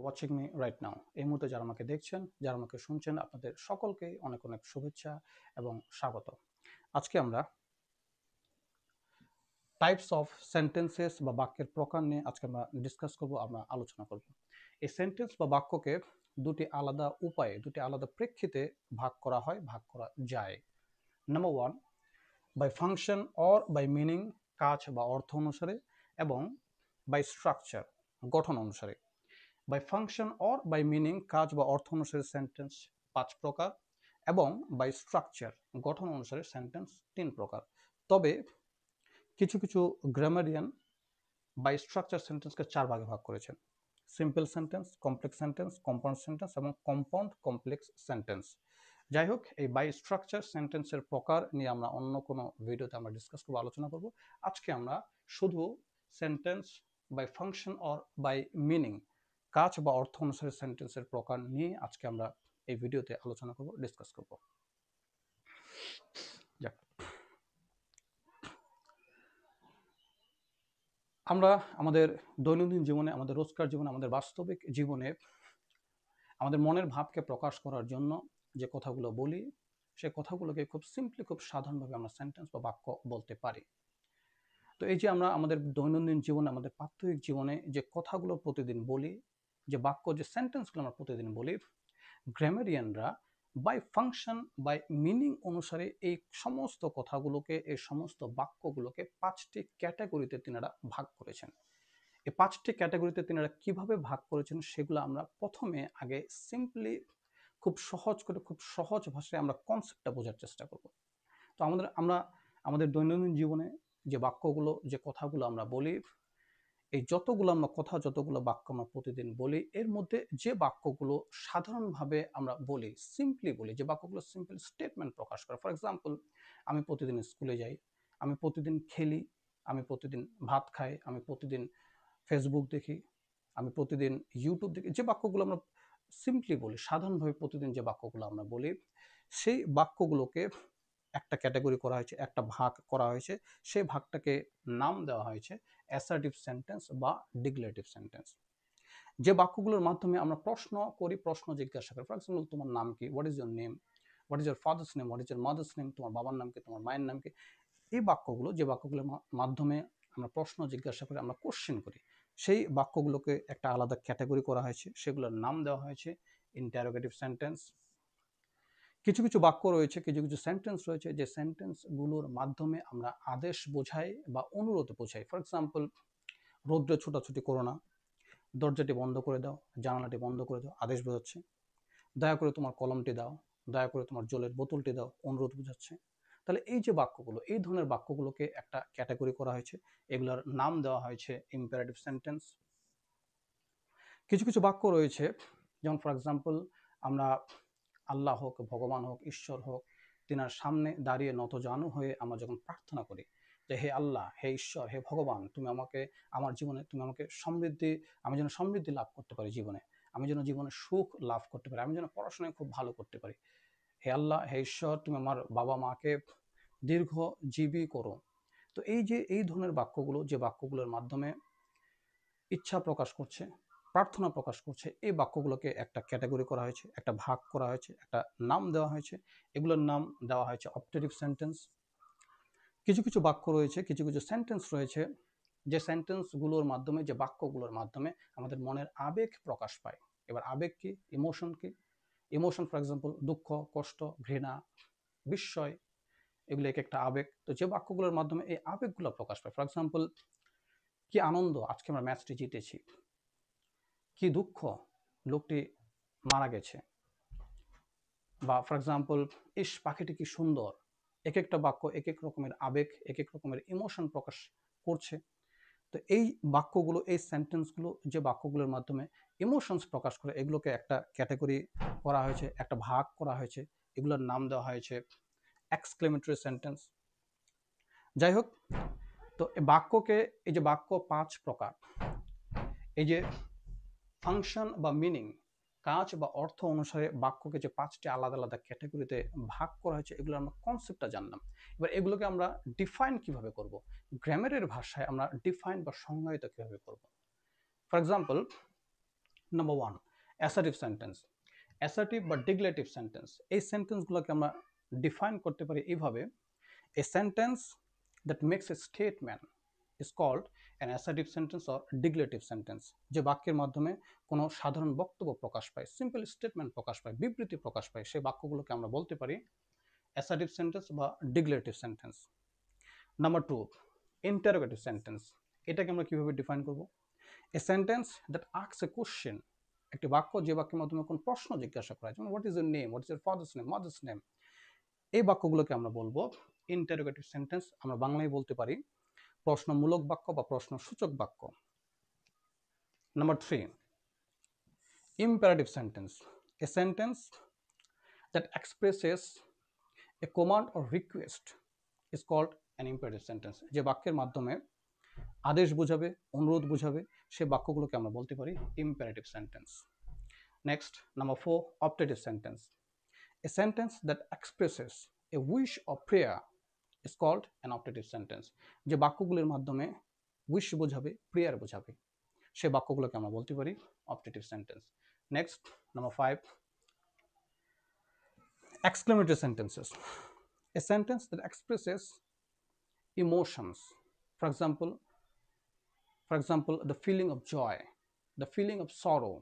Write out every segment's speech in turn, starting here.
Watching me right now. এই মুহূর্তে যারা আমাকে দেখছেন, যারা আমাকে শুনছেন, আপনাদের সকলকেই অনেক অনেক শুভেচ্ছা এবং স্বাগত। আজকে আমরা টাইপস অফ সেন্টেন্সেস বা বাক্যের প্রকার নিয়ে আজকে আমরা ডিসকাস করব, আমরা আলোচনা করব। এই সেন্টেন্স বা বাক্যকে দুটি আলাদা উপায়ে, দুটি আলাদা প্রেক্ষিতে ভাগ করা হয়, ভাগ করা যায়। Number one, by function or by meaning, কাজ বা অর্থ অনুসারে, এবং বাই স্ট্রাকচার, গঠন অনুসারে। By function or by meaning, কাজ বা অর্থ অনুসারে সেন্টেন্স 5 প্রকার, এবং বাই স্ট্রাকচার, গঠন অনুসারে সেন্টেন্স 3 প্রকার। তবে কিছু কিছু গ্রামারিয়ান বাই স্ট্রাকচার সেন্টেন্সকে 4 ভাগে ভাগ করেছেন: simple sentence, complex sentence, compound sentence এবং কম্পাউন্ড কমপ্লেক্স সেন্টেন্স। যাই হোক, এই বাই স্ট্রাকচার সেন্টেন্সের প্রকার নিয়ে আমরা অন্য কোনো ভিডিওতে আমরা ডিসকাস করবো, আলোচনা করব। আজকে আমরা শুধু sentence by function or by meaning, কাজ বা অর্থ অনুসারে সেন্টেন্সের প্রকার নিয়ে আজকে আমরা এই ভিডিওতে আলোচনা করব, ডিসকাস করব। যাক, আমরা আমাদের দৈনন্দিন জীবনে, আমাদের রোজকার জীবনে, আমাদের বাস্তবিক জীবনে আমাদের মনের ভাবকে প্রকাশ করার জন্য যে কথাগুলো বলি, সে কথাগুলোকে খুব সিম্পলি, খুব সাধারণভাবে আমরা সেন্টেন্স বা বাক্য বলতে পারি। তো এই যে আমরা আমাদের দৈনন্দিন জীবনে, আমাদের প্রাত্যহিক জীবনে যে কথাগুলো প্রতিদিন বলি, যে বাক্য, যে সেন্টেন্সগুলো আমরা প্রতিদিন বলি, গ্রামারিয়ানরা বাই ফাংশন, বাই মিনিং অনুসারে এই সমস্ত কথাগুলোকে, এই সমস্ত বাক্যগুলোকে 5টি ক্যাটাগরিতে তিনারা ভাগ করেছেন। এই 5টি ক্যাটাগরিতে তিনারা কিভাবে ভাগ করেছেন সেগুলো আমরা প্রথমে আগে সিম্পলি, খুব সহজ করে, খুব সহজ ভাষায় আমরা কনসেপ্টটা বোঝার চেষ্টা করব। তো আমরা আমাদের দৈনন্দিন জীবনে যে বাক্যগুলো, যে কথাগুলো আমরা বলি, এই যতগুলো আমরা কথা, যতগুলো বাক্য আমরা প্রতিদিন বলি, এর মধ্যে যে বাক্যগুলো সাধারণভাবে আমরা বলি, সিম্পলি বলি, যে বাক্যগুলো সিম্পল স্টেটমেন্ট প্রকাশ করে। ফর এক্সাম্পল, আমি প্রতিদিন স্কুলে যাই, আমি প্রতিদিন খেলি, আমি প্রতিদিন ভাত খাই, আমি প্রতিদিন ফেসবুক দেখি, আমি প্রতিদিন ইউটিউব দেখি, যে বাক্যগুলো আমরা সিম্পলি বলি, সাধারণভাবে প্রতিদিন যে বাক্যগুলো আমরা বলি, সেই বাক্যগুলোকে একটা ক্যাটাগরি করা হয়েছে, একটা ভাগ করা হয়েছে। সেই ভাগটাকে নাম দেওয়া হয়েছে অ্যাসার্টিভ সেন্টেন্স বা ডিক্লারেটিভ সেন্টেন্স। যে বাক্যগুলোর মাধ্যমে আমরা প্রশ্ন করি, প্রশ্ন জিজ্ঞাসা করি। ফর এক্সাম্পল, তোমার নাম কি, what is your name, what is your father's name, what is your mother's name, তোমার বাবার নাম কি, তোমার মায়ের নাম কি। এই বাক্যগুলো, যে বাক্যগুলোর মাধ্যমে আমরা প্রশ্ন জিজ্ঞাসা করি, আমরা কোশ্চেন করি, সেই বাক্যগুলোকে একটা আলাদা ক্যাটাগরি করা হয়েছে, সেগুলোর নাম দেওয়া হয়েছে ইন্টারোগেটিভ সেন্টেন্স। কিছু কিছু বাক্য রয়েছে, কিছু কিছু সেন্টেন্স রয়েছে, যে সেন্টেন্সগুলোর মাধ্যমে আমরা আদেশ বোঝাই বা অনুরোধ বোঝাই। ফর এক্সাম্পল, রৌদ্রে ছোটাছুটি করো না, দরজাটি বন্ধ করে দাও, জানালাটি বন্ধ করে দাও, আদেশ বোঝাচ্ছে। দয়া করে তোমার কলমটি দাও, দয়া করে তোমার জলের বোতলটি দাও, অনুরোধ বোঝাচ্ছে। তাহলে এই যে বাক্যগুলো, এই ধরনের বাক্যগুলোকে একটা ক্যাটাগরি করা হয়েছে, এগুলোর নাম দেওয়া হয়েছে ইম্পারেটিভ সেন্টেন্স। কিছু কিছু বাক্য রয়েছে, যেমন ফর এক্সাম্পল, আমরা আল্লাহ হোক, ভগবান হোক, ঈশ্বর হোক, তিনার সামনে দাঁড়িয়ে নতজানু হয়ে আমরা যখন প্রার্থনা করি যে হে আল্লাহ, হে ঈশ্বর, হে ভগবান, তুমি আমাকে, আমার জীবনে তুমি আমাকে সমৃদ্ধি, আমি যেন সমৃদ্ধি লাভ করতে পারি জীবনে, আমি যেন জীবনে সুখ লাভ করতে পারি, আমি যেন পড়াশোনায় খুব ভালো করতে পারি। হে আল্লাহ, হে ঈশ্বর, তুমি আমার বাবা মাকে দীর্ঘজীবী করো। তো এই যে এই ধরনের বাক্যগুলো, যে বাক্যগুলোর মাধ্যমে ইচ্ছা প্রকাশ করছে, প্রার্থনা প্রকাশ করছে, এই বাক্যগুলোকে একটা ক্যাটাগরি করা হয়েছে, একটা ভাগ করা হয়েছে, একটা নাম দেওয়া হয়েছে। এগুলোর নাম দেওয়া হয়েছে অপটেটিভ সেন্টেন্স। কিছু কিছু বাক্য রয়েছে, কিছু কিছু সেন্টেন্স রয়েছে, যে সেন্টেন্সগুলোর মাধ্যমে, যে বাক্যগুলোর মাধ্যমে আমাদের মনের আবেগ প্রকাশ পায়। এবার আবেগ কি, ইমোশন কি? ইমোশন ফর এক্সাম্পল, দুঃখ, কষ্ট, ঘৃণা, বিস্ময়, এগুলো এক একটা আবেগ। তো যে বাক্যগুলোর মাধ্যমে এই আবেগগুলো প্রকাশ পায়, ফর এক্সাম্পল, কি আনন্দ, আজকে আমরা ম্যাচটি জিতেছি। কি দুঃখ, লোকটি মারা গেছে। বা ফর এক্সাম্পল, ইস, পাখিটি কি সুন্দর। এক একটা বাক্য এক এক রকমের আবেগ, এক এক রকমের ইমোশন প্রকাশ করছে। তো এই বাক্যগুলো, এই সেন্টেন্সগুলো, যে বাক্যগুলোর মাধ্যমে ইমোশনস প্রকাশ করে, এগুলোকে একটা ক্যাটাগরি করা হয়েছে, একটা ভাগ করা হয়েছে। এগুলোর নাম দেওয়া হয়েছে এক্সক্লেমেটরি সেন্টেন্স। যাই হোক, তো বাক্যকে, এই যে বাক্য 5 প্রকার, এই যে ফাংশন বা মিনিং, কাজ বা অর্থ অনুসারে বাক্যকে যে 5টি আলাদা আলাদা ক্যাটাগরিতে ভাগ করা হয়েছে, এগুলো আমরা কনসেপ্টটা জানলাম। এবার এগুলোকে আমরা ডিফাইন কিভাবে করব, গ্রামারের ভাষায় আমরা ডিফাইন বা সংজ্ঞায়িত কিভাবে করব। For example, number one, assertive sentence. Assertive বা ডিক্লারেটিভ সেন্টেন্স, এই সেন্টেন্সগুলোকে আমরা ডিফাইন করতে পারি এইভাবে: a sentence that makes a statement is called an assertive sentence or declarative sentence. যে বাক্যের মাধ্যমে কোনো সাধারণ বক্তব্য প্রকাশ পায়, সিম্পল স্টেটমেন্ট প্রকাশ পায়, বিবৃতি প্রকাশ পায়, সেই বাক্যগুলোকে আমরা বলতে পারি অ্যাসার্টিভ সেন্টেন্স বা declarative sentence. Number two, interrogative sentence. এটাকে আমরা কীভাবে ডিফাইন করব? A sentence that asks a question, একটি বাক্য যে বাক্যের মাধ্যমে কোন প্রশ্ন জিজ্ঞাসা করা হয়, যেমন what is your name, what is your father's name, mother's name, এই বাক্যগুলোকে আমরা বলবো ইন্টারোগেটিভ সেন্টেন্স। আমরা বাংলায় বলতে পারি প্রশ্নমূলক বাক্য বা প্রশ্নসূচক বাক্য। Number three, imperative sentence, a sentence that expresses a command or request is called an imperative sentence। যে বাক্যের মাধ্যমে আদেশ বোঝাবে, অনুরোধ বোঝাবে, সে বাক্যগুলোকে আমরা বলতে পারি imperative sentence। Next, number four, optative sentence, a sentence that expresses a wish or prayer is called an optative sentence। যে বাক্যগুলোর মাধ্যমে উইশ বোঝাবে, প্রেয়ার বোঝাবে, সে বাক্যগুলোকে আমরা বলতে পারি optative sentence. Next, number five, exclamatory sentences, a sentence that expresses emotions, for example the feeling of joy, the feeling of sorrow,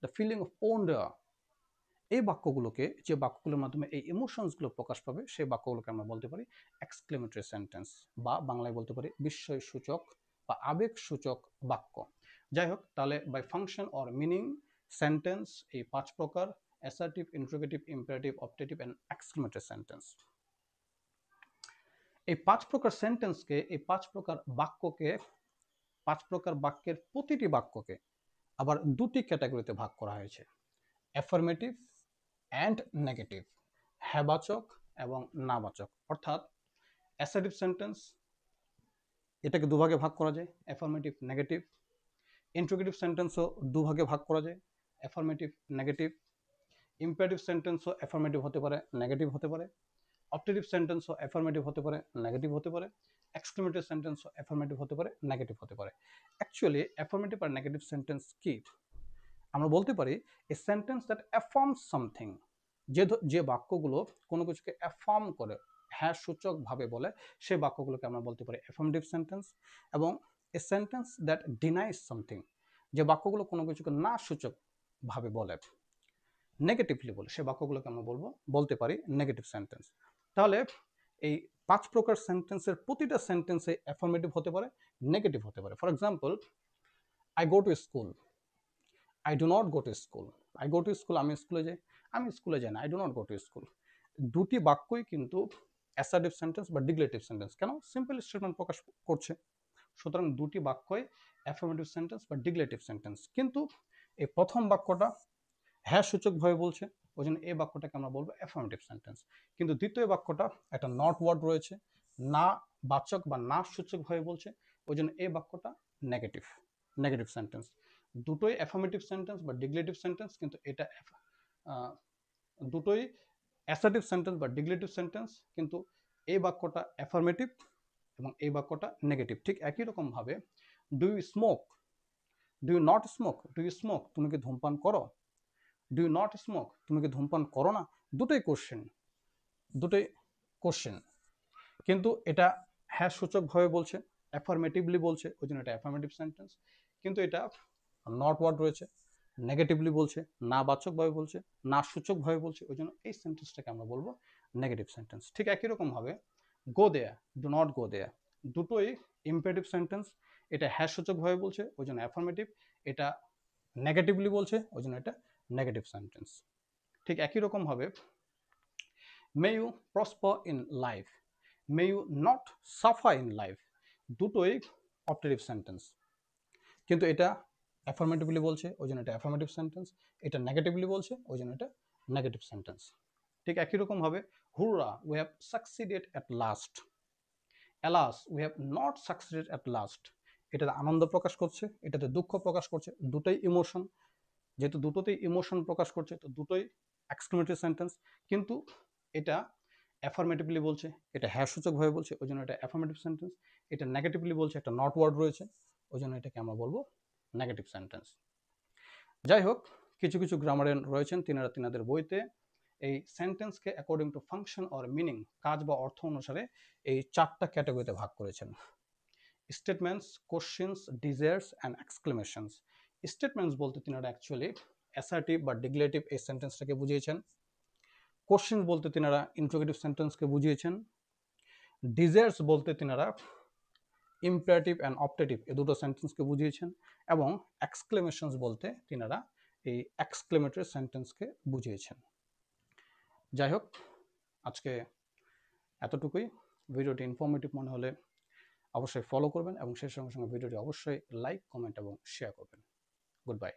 the feeling of wonder। এই বাক্যগুলোকে, যে বাক্যগুলোর মাধ্যমে এই ইমোশনসগুলো প্রকাশ পাবে, সেই বাক্যগুলোকে আমরা বলতে পারি এক্সক্লেমেটরি সেন্টেন্স, বা বাংলায় বলতে পারি বিস্ময়সূচক বা আবেগসূচক বাক্য। যাই হোক, তাহলে by function or meaning sentence এই পাঁচ প্রকার: assertive, interrogative, imperative, optative and exclamatory sentence. এই পাঁচ প্রকার সেন্টেন্সকে, এই পাঁচ প্রকার বাক্যকে, পাঁচ প্রকার বাক্যের প্রতিটি বাক্যকে আবার দুটি ক্যাটাগরিতে ভাগ করা হয়েছে: অ্যাফার্মেটিভ অ্যান্ড নেগেটিভ, হ্যাঁবাচক এবং নাবাচক। অর্থাৎ অ্যাসার্টিভ সেন্টেন্স, এটাকে দুভাগে ভাগ করা যায়, অ্যাফার্মেটিভ, নেগেটিভ। ইন্টারোগেটিভ সেন্টেন্সও দুভাগে ভাগ করা যায়, অ্যাফার্মেটিভ, নেগেটিভ। ইম্পারেটিভ সেন্টেন্সও অ্যাফার্মেটিভ হতে পারে, নেগেটিভ হতে পারে। অপটেটিভ সেন্টেন্সও অ্যাফার্মেটিভ হতে পারে, নেগেটিভ হতে পারে। এক্সক্লেমেটরি সেন্টেন্সও অ্যাফার্মেটিভ হতে পারে, নেগেটিভ হতে পারে। অ্যাকচুয়ালি অ্যাফার্মেটিভ আর নেগেটিভ সেন্টেন্স কি? আমরা বলতে পারি এ সেন্টেন্স দ্যাট অ্যাফার্মস সামথিং, যে বাক্যগুলো কোনো কিছুকে অ্যাফার্ম করে, হ্যাঁ সূচকভাবে বলে, সেই বাক্যগুলোকে আমরা বলতে পারি অ্যাফার্মেটিভ সেন্টেন্স। এবং এ সেন্টেন্স দ্যাট ডিনাইজ সামথিং, যে বাক্যগুলো কোনো কিছুকে না সূচকভাবে বলে, নেগেটিভলি বলে, সে বাক্যগুলোকে আমরা বলতে পারি নেগেটিভ সেন্টেন্স। তাহলে এই পাঁচ প্রকার সেন্টেন্সের প্রতিটা সেন্টেন্সে অ্যাফার্মেটিভ হতে পারে, নেগেটিভ হতে পারে। For example, I go to school, I do not go to school. I go to school, আমি স্কুলে যাই, আমি স্কুলে যাই না। I do not go to school. দুটি বাক্যই কিন্তু অ্যাসার্টিভ সেন্টেন্স বা ডিক্লারেটিভ সেন্টেন্স। কেন? সিম্পল স্টেটমেন্ট প্রকাশ করছে। সুতরাং দুটি বাক্যই অ্যাফার্মেটিভ সেন্টেন্স বা ডিক্লারেটিভ সেন্টেন্স। কিন্তু এই প্রথম বাক্যটা হ্যাঁ সূচকভাবে বলছে, ওই জন্য এই বাক্যটাকে আমরা বলবো অ্যাফার্মেটিভ সেন্টেন্স। কিন্তু দ্বিতীয় বাক্যটা একটা নট ওয়ার্ড রয়েছে, না বাচক বা না সূচকভাবে বলছে, ওই জন্য এই বাক্যটা নেগেটিভ সেন্টেন্স। দুটোই অ্যাফার্মেটিভ সেন্টেন্স বা ডিক্লারেটিভ সেন্টেন্স, কিন্তু এটা দুটোই অ্যাসার্টিভ সেন্টেন্স বা ডিক্লারেটিভ সেন্টেন্স, কিন্তু এই বাক্যটা অ্যাফার্মেটিভ এবং এই বাক্যটা নেগেটিভ। ঠিক একই রকমভাবে, do you smoke, do you not smoke, do you smoke, তুমি কি ধূমপান করো, ডু ইউ নট স্মোক, তুমি কি ধূমপান করো না। দুটোই কোশ্চেন, কিন্তু এটা হ্যাঁ সূচকভাবে বলছে, অ্যাফার্মেটিভলি বলছে, ওই জন্য এটা অ্যাফার্মেটিভ সেন্টেন্স। কিন্তু এটা নট ওয়ার্ড রয়েছে, নেগেটিভলি বলছে, না বাচকভাবে বলছে, না সূচকভাবে বলছে, ওই জন্য এই সেন্টেন্সটাকে আমরা বলবো নেগেটিভ সেন্টেন্স। ঠিক একই রকমভাবে, গো দেয়ার, ডু নট গো দেয়ার, দুটোই ইম্পারেটিভ সেন্টেন্স। এটা হ্যাঁ সূচকভাবে বলছে, ওই জন্য অ্যাফার্মেটিভ। এটা নেগেটিভলি বলছে, ওই জন্য এটা নেগেটিভ সেন্টেন্স। ঠিক একই রকমভাবে, may you prosper in life, may you not suffer in life, দুটোই অপটেটিভ সেন্টেন্স। কিন্তু এটা অ্যাফার্মেটিভলি বলছে, ওই জন্য এটা অ্যাফার্মেটিভ সেন্টেন্স। এটা নেগেটিভলি বলছে, ওই জন্য এটা নেগেটিভ সেন্টেন্স। ঠিক একই রকমভাবে, হুররা, we have succeeded at last, alas, we have not succeeded at last, এটাতে আনন্দ প্রকাশ করছে, এটাতে দুঃখ প্রকাশ করছে, দুটোই ইমোশন। যেহেতু দুটোতেই ইমোশন প্রকাশ করছে, তো দুটোই এক্সক্লেমেটরি সেন্টেন্স। কিন্তু এটা অ্যাফার্মেটিভলি বলছে, এটা হ্যাঁ সূচকভাবে বলছে, ওই জন্য এটা অ্যাফার্মেটিভ সেন্টেন্স। এটা নেগেটিভলি বলছে, একটা নট ওয়ার্ড রয়েছে, ওই জন্য এটাকে আমরা বলবো নেগেটিভ সেন্টেন্স। যাই হোক, কিছু কিছু গ্রামারিয়ান রয়েছেন তিনারা তিনাদের বইতে এই সেন্টেন্সকে according to function or meaning, কাজ বা অর্থ অনুসারে এই 4টা ক্যাটাগরিতে ভাগ করেছেন: statements, questions, desires and exclamations. Statements বলতে তিনারা অ্যাকচুয়ালি অ্যাসার্টিভ বা ডিক্লেটিভ এই সেন্টেন্সটাকে বুঝিয়েছেন। কোশ্চেন্স বলতে তিনারা ইন্ট্রোগেটিভ সেন্টেন্সকে বুঝিয়েছেন। ডিজায়ার্স বলতে তিনারা ইম্পারেটিভ অ্যান্ড অপটেটিভ এই দুটো সেন্টেন্সকে বুঝিয়েছেন। এবং এক্সক্লেমেশনস বলতে তিনারা এই এক্সক্লেমেটরি সেন্টেন্সকে বুঝিয়েছেন। যাই হোক, আজকে এতটুকুই। ভিডিওটি ইনফরমেটিভ মনে হলে অবশ্যই ফলো করবেন এবং সেই সঙ্গে সঙ্গে ভিডিওটি অবশ্যই লাইক, কমেন্ট এবং শেয়ার করবেন। Good bye.